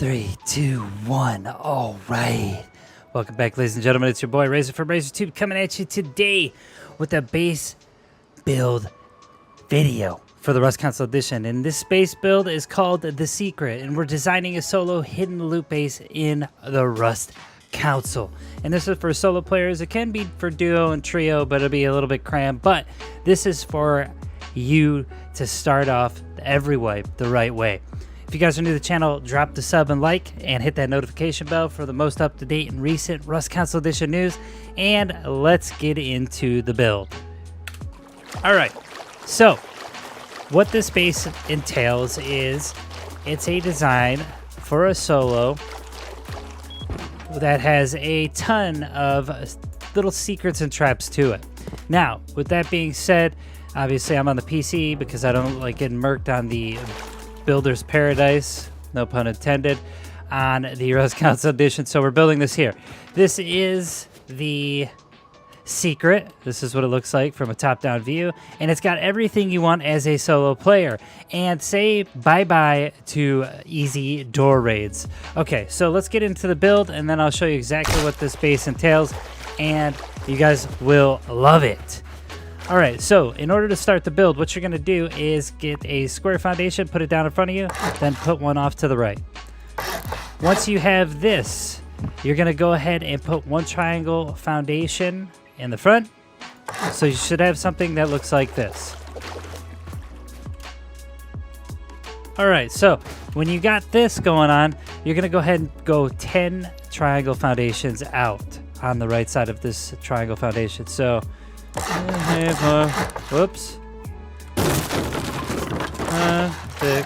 3, 2, 1. All right. Welcome back, ladies and gentlemen. It's your boy Razor from RazorTube coming at you today with a base build video for the Rust Console Edition. And this base build is called The Secret, and we're designing a solo hidden loot base in the Rust Console. And this is for solo players. It can be for duo and trio, but it'll be a little bit cramped. But this is for you to start off every way the right way. If you guys are new to the channel, drop the sub and like, and hit that notification bell for the most up-to-date and recent Rust Console Edition news. And let's get into the build. All right, so what this base entails is it's a design for a solo that has a ton of little secrets and traps to it. Now, with that being said, obviously I'm on the PC because I don't like getting murked on the Builder's Paradise, no pun intended, on the Rust Console Edition. So we're building this here. This is the Secret. This is what it looks like from a top-down view, and it's got everything you want as a solo player. And say bye-bye to easy door raids. Okay, so let's get into the build, and then I'll show you exactly what this base entails, and you guys will love it. All right, so in order to start the build, what you're going to do is get a square foundation, put it down in front of you, then put one off to the right. Once you have this, you're going to go ahead and put one triangle foundation in the front. So you should have something that looks like this. All right, so when you got this going on, you're going to go ahead and go 10 triangle foundations out on the right side of this triangle foundation. So whoops. 6,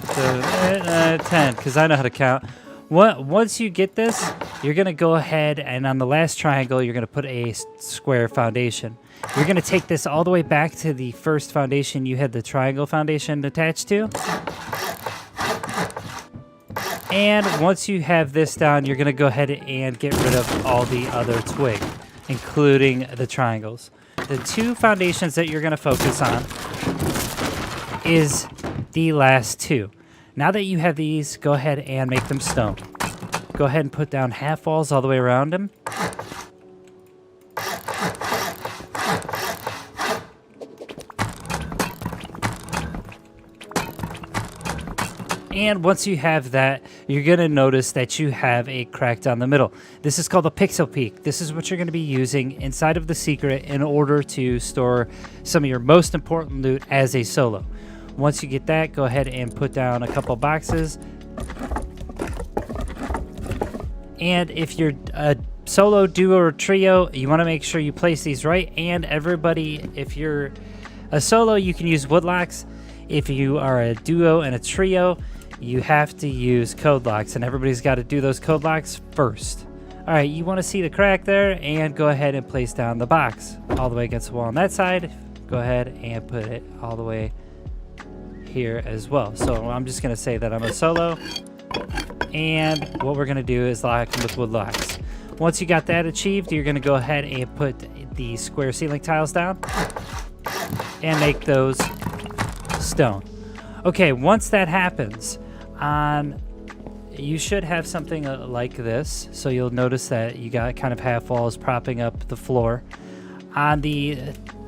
7, 8, 9, 10, because I know how to count. Once you get this, you're going to go ahead and on the last triangle, you're going to put a square foundation. You're going to take this all the way back to the first foundation you had the triangle foundation attached to. And once you have this down, you're going to go ahead and get rid of all the other twig, including the triangles. The two foundations that you're going to focus on is the last two. Now that you have these, go ahead and make them stone. Go ahead and put down half walls all the way around them. And once you have that, you're going to notice that you have a crack down the middle. This is called a pixel peak. This is what you're going to be using inside of the Secret in order to store some of your most important loot as a solo. Once you get that, go ahead and put down a couple boxes. And if you're a solo, duo, or trio, you want to make sure you place these right. And everybody, if you're a solo, you can use woodlocks. If you are a duo and a trio, you have to use code locks, and everybody's got to do those code locks first. All right, you want to see the crack there, and go ahead and place down the box all the way against the wall on that side. Go ahead and put it all the way here as well. So I'm just going to say that I'm a solo, and what we're going to do is lock them with wood locks. Once you got that achieved, you're going to go ahead and put the square ceiling tiles down and make those stone. Okay, once that happens, you should have something like this. So you'll notice that you got kind of half walls propping up the floor. On the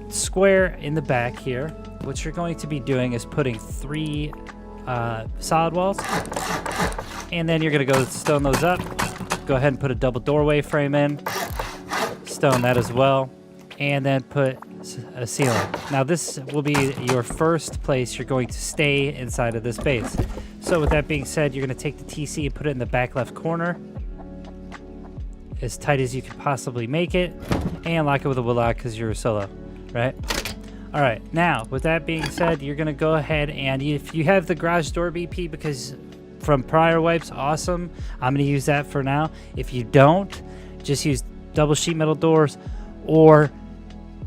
square in the back here, what you're going to be doing is putting 3 solid walls, and then you're going to go stone those up. Go ahead and put a double doorway frame in, stone that as well, and then put a ceiling. Now this will be your first place you're going to stay inside of this base. So with that being said, you're going to take the TC and put it in the back left corner as tight as you can possibly make it, and lock it with a woodlock because you're a solo, right? All right, now with that being said, you're going to go ahead and if you have the garage door BP because from prior wipes, awesome. I'm going to use that for now. If you don't, just use double sheet metal doors, or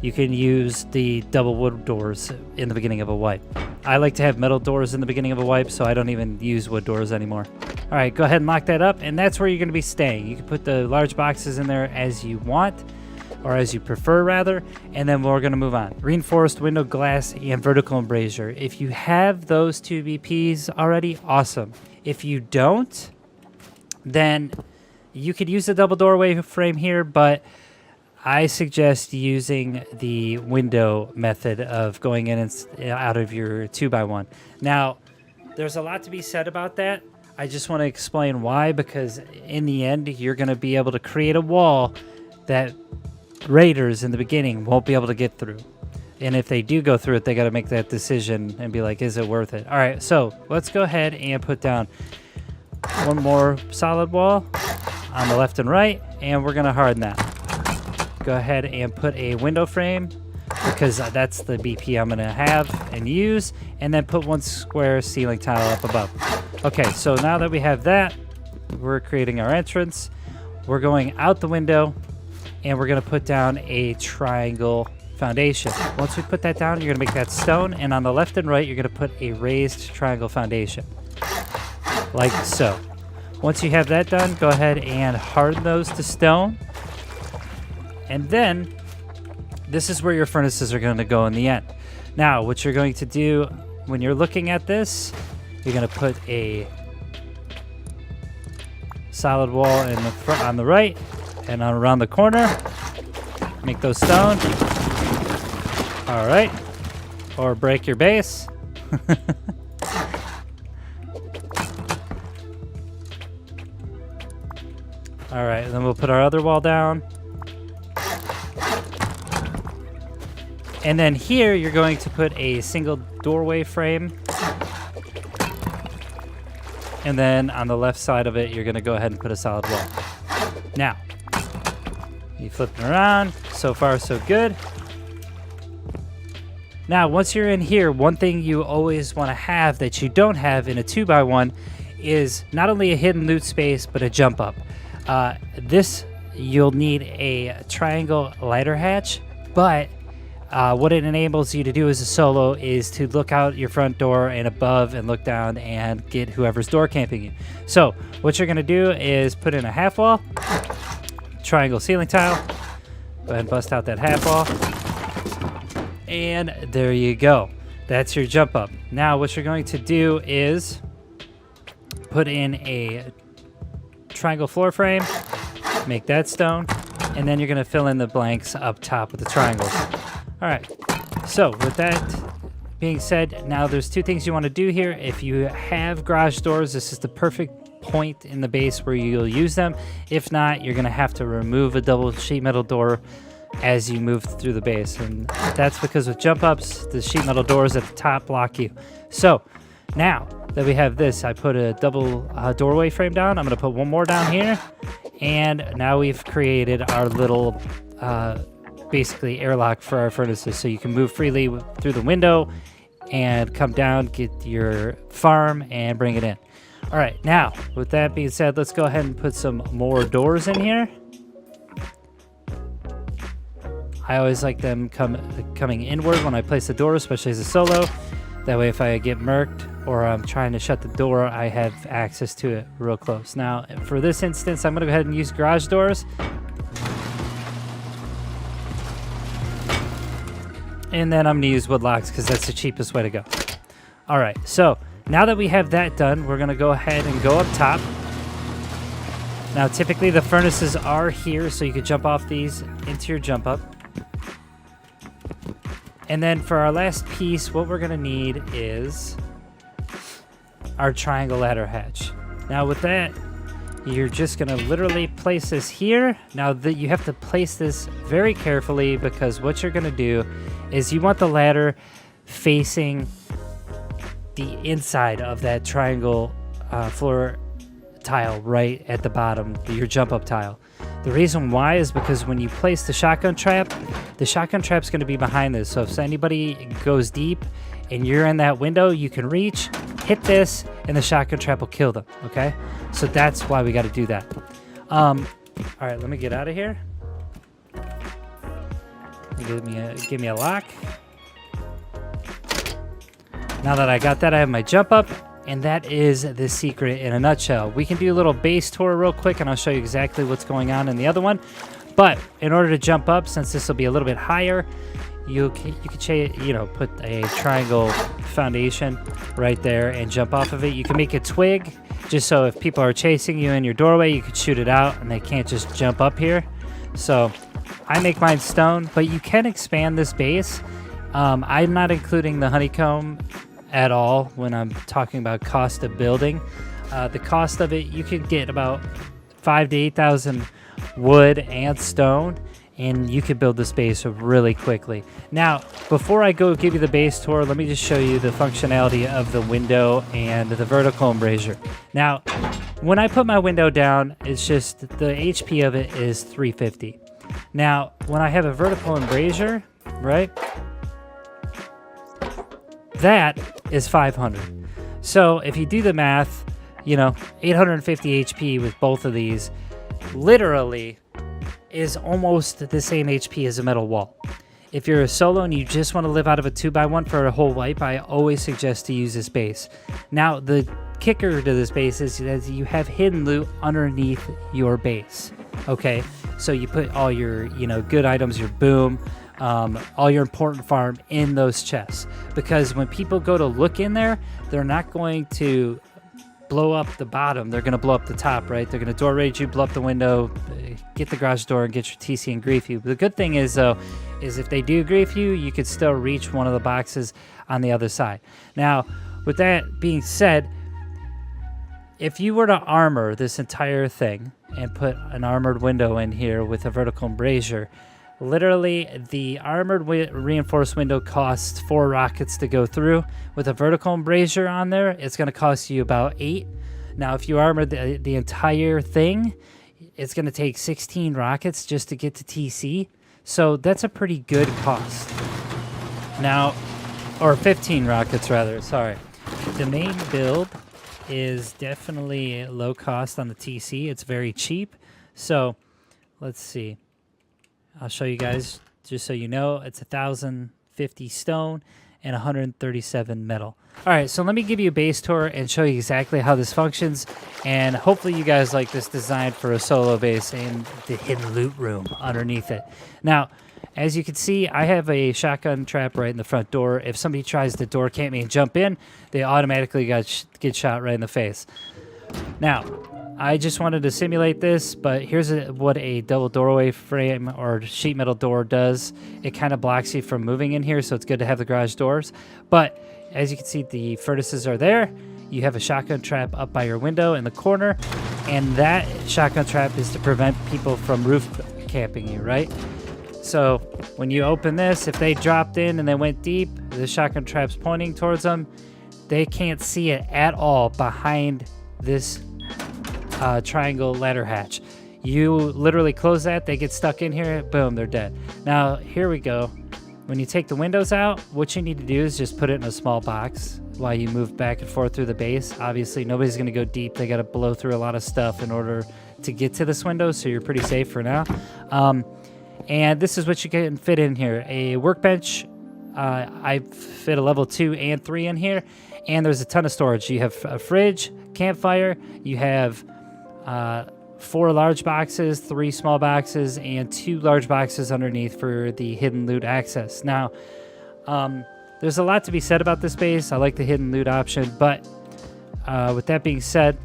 you can use the double wood doors in the beginning of a wipe. I like to have metal doors in the beginning of a wipe, so I don't even use wood doors anymore. All right, go ahead and lock that up, and that's where you're going to be staying. You can put the large boxes in there as you want, or as you prefer rather, and then we're going to move on. Reinforced window glass and vertical embrasure. If you have those two BPs already, awesome. If you don't, then you could use the double doorway frame here, but I suggest using the window method of going in and out of your 2x1. Now, there's a lot to be said about that. I just want to explain why, because in the end, you're going to be able to create a wall that raiders in the beginning won't be able to get through. And if they do go through it, they got to make that decision and be like, is it worth it? All right, so let's go ahead and put down one more solid wall on the left and right, and we're going to harden that. Go ahead and put a window frame, because that's the BP I'm going to have and use, and then put one square ceiling tile up above. Okay, so now that we have that, we're creating our entrance. We're going out the window, and we're going to put down a triangle foundation. Once we put that down, you're going to make that stone, and on the left and right, you're going to put a raised triangle foundation, like so. Once you have that done, go ahead and harden those to stone. And then, this is where your furnaces are going to go in the end. Now, what you're going to do when you're looking at this, you're going to put a solid wall in the front on the right and around the corner. Make those stone. All right. Or break your base. All right, then we'll put our other wall down. And then here, you're going to put a single doorway frame. And then on the left side of it, you're going to go ahead and put a solid wall. Now, you flip it around. So far, so good. Now, once you're in here, one thing you always want to have that you don't have in a 2x1 is not only a hidden loot space, but a jump up. You'll need a triangle ladder hatch, but what it enables you to do as a solo is to look out your front door and above and look down and get whoever's door camping you. So what you're going to do is put in a half wall, triangle ceiling tile, go ahead and bust out that half wall, and there you go. That's your jump up. Now what you're going to do is put in a triangle floor frame, make that stone, and then you're going to fill in the blanks up top with the triangles. All right, so with that being said, now there's two things you want to do here. If you have garage doors, this is the perfect point in the base where you'll use them. If not, you're going to have to remove a double sheet metal door as you move through the base. And that's because with jump ups, the sheet metal doors at the top block you. So now that we have this, I put a double doorway frame down. I'm going to put one more down here. And now we've created our little basically airlock for our furnaces, so you can move freely through the window and come down, get your farm, and bring it in. All right, now with that being said, let's go ahead and put some more doors in here. I always like them coming inward when I place the door, especially as a solo. That way, if I get murked or I'm trying to shut the door, I have access to it real close. Now, for this instance, I'm going to go ahead and use garage doors. And then I'm going to use wood locks because that's the cheapest way to go. All right, so now that we have that done, we're going to go ahead and go up top. Now, typically the furnaces are here, so you can jump off these into your jump up. And then for our last piece, what we're going to need is our triangle ladder hatch. Now with that, you're just going to literally place this here. Now you have to place this very carefully, because what you're going to do is you want the ladder facing the inside of that triangle floor tile right at the bottom, your jump up tile. The reason why is because when you place the shotgun trap's going to be behind this. So if anybody goes deep and you're in that window, you can reach, hit this, and the shotgun trap will kill them, okay? So that's why we got to do that. All right, let me get out of here. Give me a lock. Now that I got that, I have my jump up, and that is the secret in a nutshell. We can do a little base tour real quick, and I'll show you exactly what's going on in the other one. But in order to jump up, since this will be a little bit higher, you could put a triangle foundation right there and jump off of it. You can make a twig just so if people are chasing you in your doorway, you could shoot it out and they can't just jump up here. So I make mine stone, but you can expand this base. I'm not including the honeycomb at all when I'm talking about cost of building. The cost of it, you can get about 5,000 to 8,000 wood and stone, and you can build this base really quickly. Now, before I go give you the base tour, let me just show you the functionality of the window and the vertical embrasure. Now, when I put my window down, it's just the HP of it is 350. Now, when I have a vertical embrasure, right, that is 500. So if you do the math, you know, 850 HP with both of these literally is almost the same HP as a metal wall. If you're a solo and you just want to live out of a 2x1 for a whole wipe, I always suggest to use this base. Now, the kicker to this base is that you have hidden loot underneath your base. Okay, so you put all your, you know, good items, your boom, all your important farm in those chests. Because when people go to look in there, they're not going to blow up the bottom, they're going to blow up the top, right? They're going to door raid you, blow up the window, get the garage door, and get your TC and grief you. But the good thing is, though, is if they do grief you, you could still reach one of the boxes on the other side. Now, with that being said, if you were to armor this entire thing and put an armored window in here with a vertical embrasure, literally the armored reinforced window costs 4 rockets to go through. With a vertical embrasure on there, it's going to cost you about 8. Now, if you armor the entire thing, it's going to take 16 rockets just to get to TC. So that's a pretty good cost. Now, or 15 rockets rather, sorry. The main build is definitely low cost on the TC. It's very cheap. So let's see. I'll show you guys just so you know. It's 1,050 stone and 137 metal. All right, so let me give you a base tour and show you exactly how this functions, and hopefully you guys like this design for a solo base and the hidden loot room underneath it. Now, as you can see, I have a shotgun trap right in the front door. If somebody tries to door camp me and jump in, they automatically get shot right in the face. Now, I just wanted to simulate this, but here's what a double doorway frame or sheet metal door does. It kind of blocks you from moving in here, so it's good to have the garage doors. But as you can see, the furnaces are there. You have a shotgun trap up by your window in the corner, and that shotgun trap is to prevent people from roof camping you, right? So when you open this, if they dropped in and they went deep, the shotgun trap's pointing towards them. They can't see it at all behind this triangle ladder hatch. You literally close that, they get stuck in here, boom, they're dead. Now, here we go. When you take the windows out, what you need to do is just put it in a small box while you move back and forth through the base. Obviously, nobody's going to go deep. They got to blow through a lot of stuff in order to get to this window, so you're pretty safe for now. And this is what you can fit in here. A workbench. I fit a level 2 and 3 in here, and there's a ton of storage. You have a fridge, campfire, you have 4 large boxes, 3 small boxes, and 2 large boxes underneath for the hidden loot access. Now, there's a lot to be said about this base. I like the hidden loot option, but with that being said,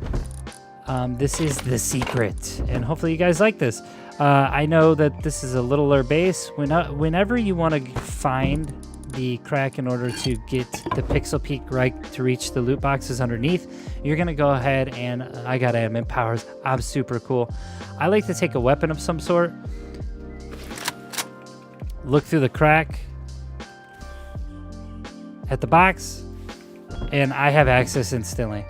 this is the secret, and hopefully you guys like this. I know that this is a littler base. Whenever you want to find the crack in order to get the pixel peak right to reach the loot boxes underneath, you're going to go ahead and I got admin powers. I'm super cool. I like to take a weapon of some sort, look through the crack at the box, and I have access instantly.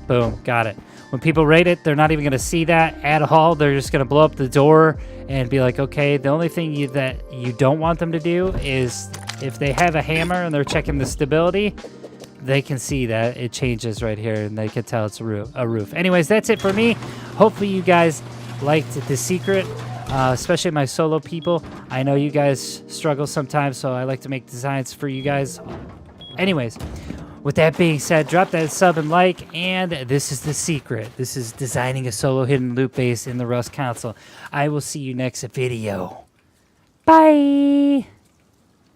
Boom, got it. When people raid it, they're not even going to see that at all. They're just going to blow up the door and be like, okay, the only thing that you don't want them to do is if they have a hammer and they're checking the stability, they can see that it changes right here and they can tell it's a roof. Anyways, that's it for me. Hopefully you guys liked the secret, especially my solo people. I know you guys struggle sometimes, so I like to make designs for you guys. Anyways, with that being said, drop that sub and like, and this is the secret. This is designing a solo hidden loot base in the Rust console. I will see you next video. Bye!